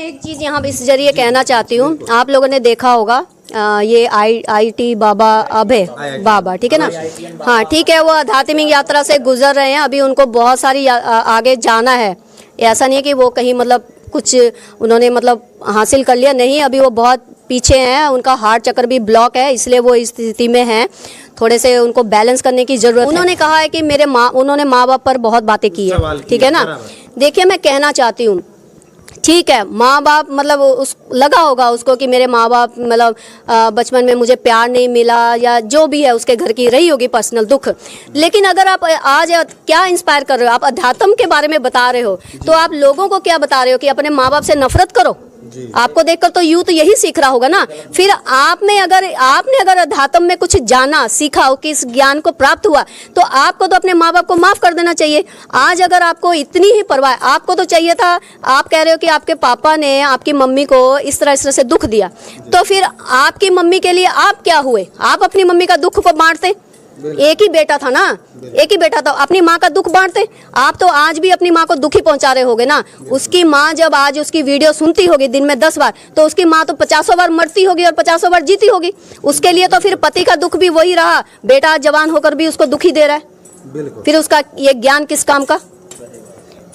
एक चीज़ यहाँ इस जरिए कहना चाहती हूँ, आप लोगों ने देखा होगा ये IT बाबा अभय बाबा, ठीक है ना। हाँ ठीक है, वो आध्यात्मिक यात्रा से गुजर रहे हैं, अभी उनको बहुत सारी आगे जाना है। ऐसा नहीं है कि वो कहीं मतलब कुछ उन्होंने मतलब हासिल कर लिया, नहीं, अभी वो बहुत पीछे हैं, उनका हार्ट चक्र भी ब्लॉक है, इसलिए वो इस स्थिति में हैं। थोड़े से उनको बैलेंस करने की ज़रूरत है। उन्होंने कहा है कि उन्होंने माँ बाप पर बहुत बातें की है, ठीक है ना। देखिए मैं कहना चाहती हूँ, ठीक है, माँ बाप मतलब उस लगा होगा उसको कि मेरे माँ बाप मतलब बचपन में मुझे प्यार नहीं मिला या जो भी है उसके घर की रही होगी पर्सनल दुख। लेकिन अगर आप आज क्या इंस्पायर कर रहे हो, आप अध्यात्म के बारे में बता रहे हो, तो आप लोगों को क्या बता रहे हो कि अपने माँ बाप से नफरत करो। आपको देखकर तो यूथ यही सीख रहा होगा ना। फिर आपने अगर अध्यात्म में कुछ जाना सीखा हो, कि इस ज्ञान को प्राप्त हुआ, तो आपको तो अपने माँ बाप को माफ कर देना चाहिए। आज अगर आपको इतनी ही परवाह, आपको तो चाहिए था, आप कह रहे हो कि आपके पापा ने आपकी मम्मी को इस तरह से दुख दिया, तो फिर आपकी मम्मी के लिए आप क्या हुए? आप अपनी मम्मी का दुख को बांटते। एक ही बेटा था ना, एक ही बेटा था, अपनी माँ का दुख बांटते। आप तो आज भी अपनी माँ को दुखी पहुंचा रहे होगे ना। उसकी माँ जब आज उसकी वीडियो सुनती होगी दिन में 10 बार, तो उसकी माँ तो 50 बार मरती होगी और 50 बार जीती होगी। उसके लिए तो फिर पति का दुख भी वही रहा, बेटा जवान होकर भी उसको दुखी दे रहा है। फिर उसका ये ज्ञान किस काम का?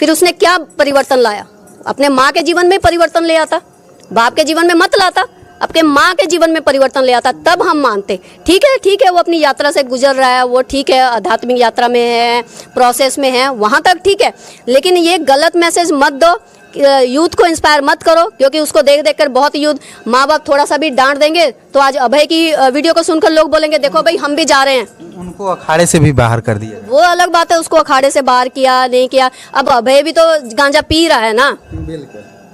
फिर उसने क्या परिवर्तन लाया? अपने माँ के जीवन में परिवर्तन ले आता, बाप के जीवन में मत लाता, अपने माँ के जीवन में परिवर्तन ले आता, तब हम मानते। ठीक है, वो अपनी यात्रा से गुजर रहा है, वो ठीक है, आध्यात्मिक यात्रा में है, प्रोसेस में है, वहाँ तक ठीक है। लेकिन ये गलत मैसेज मत दो, यूथ को इंस्पायर मत करो, क्योंकि उसको देख कर बहुत यूथ, माँ बाप थोड़ा सा भी डांट देंगे तो आज अभय की वीडियो को सुनकर लोग बोलेंगे देखो भाई हम भी जा रहे हैं। उनको अखाड़े से भी बाहर कर दिया, वो अलग बात है, उसको अखाड़े से बाहर किया नहीं किया। अब अभय भी तो गांजा पी रहा है ना,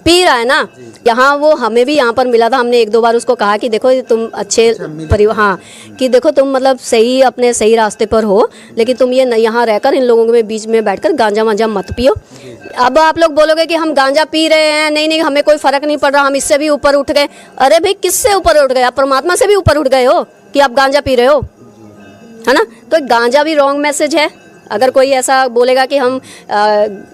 पी रहा है ना। यहाँ वो हमें भी यहाँ पर मिला था, हमने 1-2 बार उसको कहा कि देखो तुम अच्छे परिवार, हाँ, कि देखो तुम मतलब सही अपने सही रास्ते पर हो, लेकिन तुम ये यहाँ रहकर इन लोगों के बीच में बैठकर गांजा वांजा मत पियो। अब आप लोग बोलोगे कि हम गांजा पी रहे हैं, नहीं हमें कोई फर्क नहीं पड़ रहा, हम इससे भी ऊपर उठ गए। अरे भाई किससे ऊपर उठ गए? आप परमात्मा से भी ऊपर उठ गए हो कि आप गांजा पी रहे हो, है ना। तो गांजा भी रॉन्ग मैसेज है। अगर कोई ऐसा बोलेगा कि हम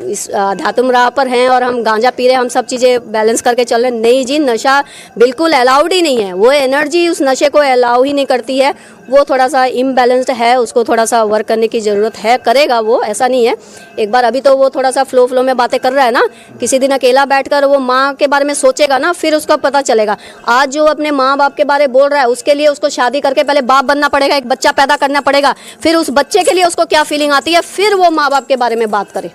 इस आध्यात्म राह पर हैं और हम गांजा पी रहे हैं, हम सब चीज़ें बैलेंस करके चल रहे हैं, नहीं जी, नशा बिल्कुल अलाउड ही नहीं है। वो एनर्जी उस नशे को अलाउ ही नहीं करती है, वो थोड़ा सा इम्बैलेंस्ड है, उसको थोड़ा सा वर्क करने की ज़रूरत है, करेगा वो, ऐसा नहीं है। एक बार अभी तो वो थोड़ा सा फ्लो में बातें कर रहा है ना, किसी दिन अकेला बैठकर वो माँ के बारे में सोचेगा ना, फिर उसको पता चलेगा। आज जो अपने माँ बाप के बारे में बोल रहा है, उसके लिए उसको शादी करके पहले बाप बनना पड़ेगा, एक बच्चा पैदा करना पड़ेगा, फिर उस बच्चे के लिए उसको क्या फीलिंग आती है, फिर वो माँ बाप के बारे में बात करे।